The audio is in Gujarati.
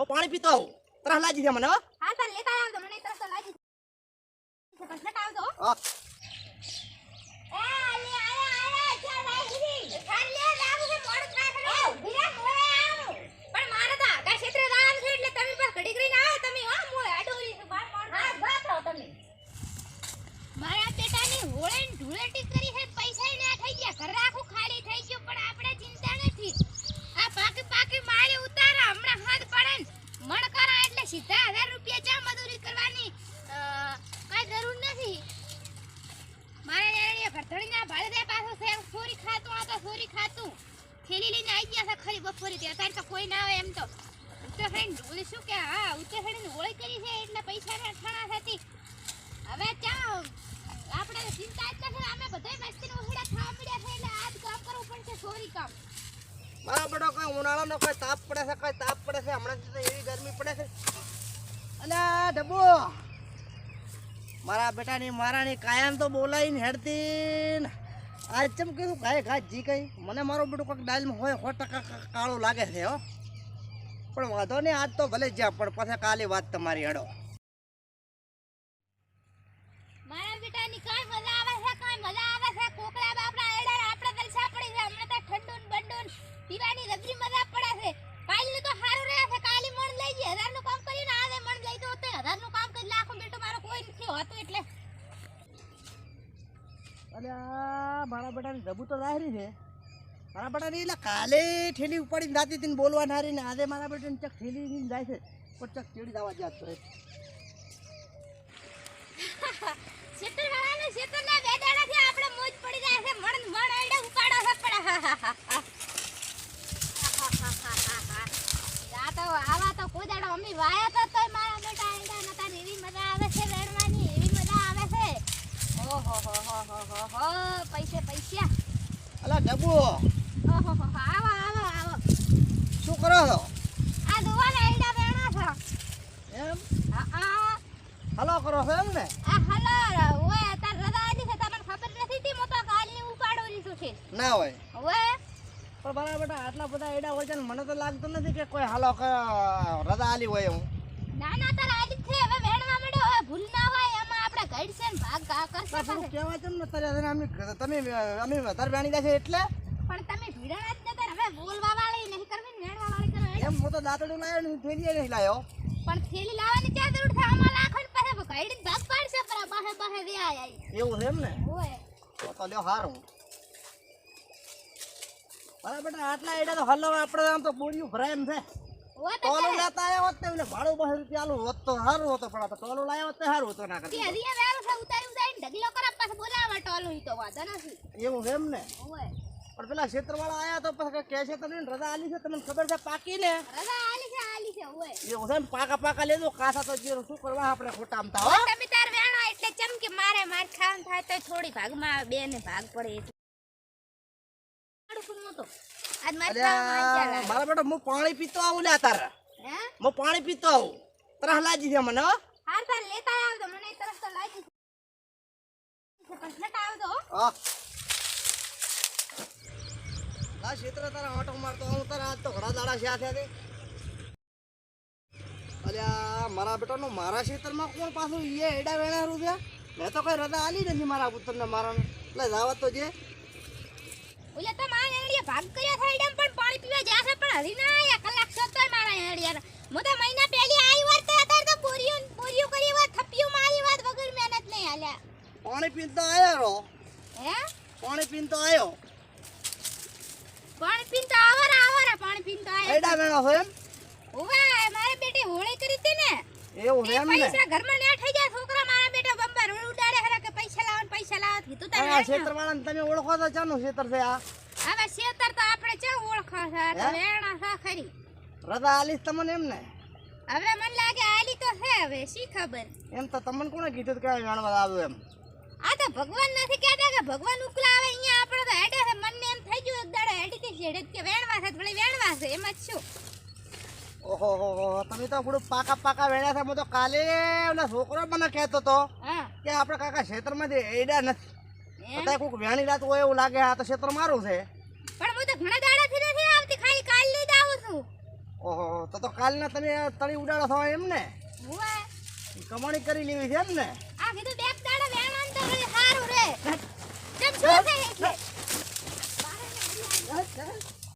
હું પાણી પીતો આવું. તરસ લાગી છે મને. હા સર લેતા આવજો મને તરસ તો લાગી છે પણ લેતા આવજો હા એ આલી આયા ચાલ લાગી ખાલી લે લાગુ છે મોડ થાય ખરે ભીરા મોડે આવ પણ મારે તો આખા ક્ષેત્ર રામ છે એટલે તમે બસ ઘડી કરીને આવો તમે હા મોય આડોરી છે બાર મોડ હા બાતો તમે મારા બેટાની હોળે ઢુળેટી કરી છે પૈસા ના થઈ ગયા ઘર આખું ખાલી થઈ ગયું પણ આપણે ચિંતા નથી આ પાકી પાકી મારે ઉતારા હમણાં હાથ પડે મણ કરા એટલે સીધા 1000 રૂપિયા ચા મજૂરી કરવાની કાઈ જરૂર નથી મારે એ ભરતડીના ભાડે પાછો સોરી ખાતું આ તો સોરી ખાતું થેલી લઈને આવી ગયા છે ખરી બપોરે તે અત્યારે તો કોઈ ના આવે એમ તો ઉત્તરાયણ બોલે શું કે હા ઉત્તરાયણ હોળી કરી છે એટલે પૈસા ના ઠાણા થતી હવે ચા આપણે ચિંતા જ નથી અમે બધાય મસ્તી ઓહડા ખાવા મળ્યા છે એટલે આજ કામ કરવું પડશે સોરી કામ મારા બેટો કોઈ ઉનાળાનો કોઈ તાપ પડે છે હમણાં તો એવી ગરમી પડે છે. અલ્યા ડબ્બો મારા બેટાની મારાની કાયમ તો બોલાવીને હેડતી ને આજ ચમ કીધું ગાય ઘાસ જી કઈ મને મારો બેટું કંઈક ડાયલમાં હોય 100% કાળો લાગે છે હો પણ વાંધો નહીં આજ તો ભલે જ્યાં પણ પછી કાલે વાત તમારી હેડો. મારા બેટાની કાઈ મજા આવે છે કોકડા બાપડા એડા આપણે દલસા પડી છે હમણાં તો ઠંડુ ને બંડુ પીવાની રબરી મજા પડે છે કાલનું તો સારું રહે છે કાલી મણ લઈ જઈએ 1000 નું કામ કરીને આને મણ લઈ દો તો 1000 નું કામ કરી લાખો બેટો મારો કોઈ નથી હોતું એટલે અલ્યા મારા બેટાની ડબ્બુ તો લાહરી છે મારા બેટાની એટલે કાલે ઠેલી ઉપાડીને જાતી હતી ને બોલવા નારી ને આજે મારા બેટાની ચક ઠેલી લઈને જાય છે પણ ચક ચેડી જવા જાત તો શેતરવાળાને શેતરના બે દાડાથી આપણે મોજ પડી જાય છે મણ આડે ઉપાડો છે પણ આ તો આવા તો કોઈ દાડો અમી વાયા તો તોય મારા બેટા આડા નતા એવી મજા આવે છે વેણવાની એવી મજા આવે છે ઓહો હો પૈસા અલા ડબ્બુ ઓહો આવો શું કરો છો? આ દુવાના આડા વેણા છો એમ હા હલો કરો છો એમ ને? આ હલો ઓય તાર રજા આલી છે તમને ખબર નથી તી મો તો કાલી ઉપાડો લીધું છે ના હોય ઓય પણ મારા બેટા આટલા બધા એડા હોય છે ને મને તો લાગતું નથી કે કોઈ હાલો રજા આલી હોય હું ના તાર આલી છે હવે વેણવા મળ્યો હવે ભૂલ ના હોય એમાં આપણે ગાઈડ છે ને ભાગ કરશે થોડું કહેવાય છે ને તારે તમે અમે વધારે વેણી જાય છે એટલે પણ તમે ભીડા જ નતા હવે બોલવા વાળી નહીં કરવી ને વેણવા વાળી કરો એમ હું તો દાંતડું લાવ્યો ને થેલી નહીં લાવ્યો પણ થેલી લાવવાની ક્યાં જરૂર છે આમાં લાખો ને પાસે ગાઈડ ભાગ પાડશે પર બાહે વે આઈ એવું છે એમ ને ઓય તો લ્યો હારું મારા બેટા આટલા એડા તો હલો આપણે આમ તો બોરિયું ભરાય એમ છે ઓય તો ટોલો લેતા આવ્યા હોત ને એટલે ભાડું 2 રૂપિયા આલું હોત તો સારું હતો પણ આ તો ટોલો લાવ્યો હોત તો સારું હતો ના કરતી હરીએ વેરું છે ઉતારીને ઢગલો કરા પાસે બોલાવા ટોલો ઈ તો વાંધો નથી એવું છે એમ ને ઓય પણ પેલા ક્ષેત્રવાળા આયા તો પછી કે છે તમને રજા આલી છે તમને ખબર છે પાકી ને રજા આલી છે ઓય એવું છે ને પાકા લેજો કાસા તો જે શું કરવા આપણે ખોટા આમતા હો તમે તાર વેણો એટલે ચમકે મારે માર ખાવાનું થાય તો થોડી ભાગમાં બે ને ભાગ પડે એટલે આજ માર ખાવાનું મારા બેટા હું પાણી પીતો આવું લે તાર હે હું પાણી પીતો આવું તરસ લાગી છે મને હો હાર તાર લેતા આવજો મને તરફ તો લાગી છે પણ લેતા આવજો હા આ ક્ષેત્ર તારા ઓટો મારતો હું તારા આજ તો ઘણા દાડા છે છે અલ્યા મારા બેટાનું મારા ક્ષેત્રમાં કોણ પાછું એ એડા વેણા રૂપિયા મેં તો કઈ રજા આલી નથી મારા પુત્રને મારાને એટલે જાવત તો જે ઓલે તો મારા એડિયા ભાગ કર્યા થાય એડમ પણ પાણી પીવા જાશે પણ હરી ના આયા કલાક સતોય મારા એડિયા મો તો મહિના પહેલી આવી વાર તો અત્યારે તો બોરિયો કરી વાત થપ્પિયો મારી વાત વગર મહેનત નહીં આલ્યા પાણી પીન તો આયો રો હે પાણી પીન તો આયો પાણી પીન તો આવરા પાણી પીન તો આયા એડા વેણા હોય એમ ઓવે મારે બેટે હોળી કરી હતી ને એવું એમ ને પૈસા ઘરમાં ને થઈ જાય છોકરા મારા બેટા બંબર ઉડાડે હરા કે પૈસા લાવો કીધું તારે આ ક્ષેત્રવાળાને તમે ઓળખો તો ચાનું ક્ષેત્ર છે આ હવે શેતર તો આપણે ચા ઓળખો છે તો વેણા છે ખરી રજા આલીશ તમને એમ ને હવે મને લાગે આલી તો છે હવે શી ખબર એમ તો તમને કોણે કીધું કે વેણવા આવ્યું એમ આ તો ભગવાન નથી કહેતા કે ભગવાન ઉકલા આવે અહીંયા આપણે તો હેડે છે મનને એમ થઈ ગયું એક દાડો હેડી કે છેડે કે વેણવા છે ભલે વેણવા છે એમ જ શું ઓહો તમે તો થોડું પાકા વેણ્યા છે હું તો કાલે ઓલા છોકરો મને કહેતો તો હા કે આપણે કાકા ક્ષેત્રમાંથી એડા નથી બધા કોઈક વેણી રાત હોય એવું લાગે આ તો ક્ષેત્ર મારું છે પણ હું તો ઘણા દાડાથી નથી આવતી ખાલી કાલ લઈ જ આવું છું ઓહો તો કાલના તમે તળી ઉડાડો છો એમ ને હુએ કમાણી કરી લેવી છે એમ ને આ કીધું બેક દાડે વેણવાન તો વળી હારું રે કેમ શું છે એટલે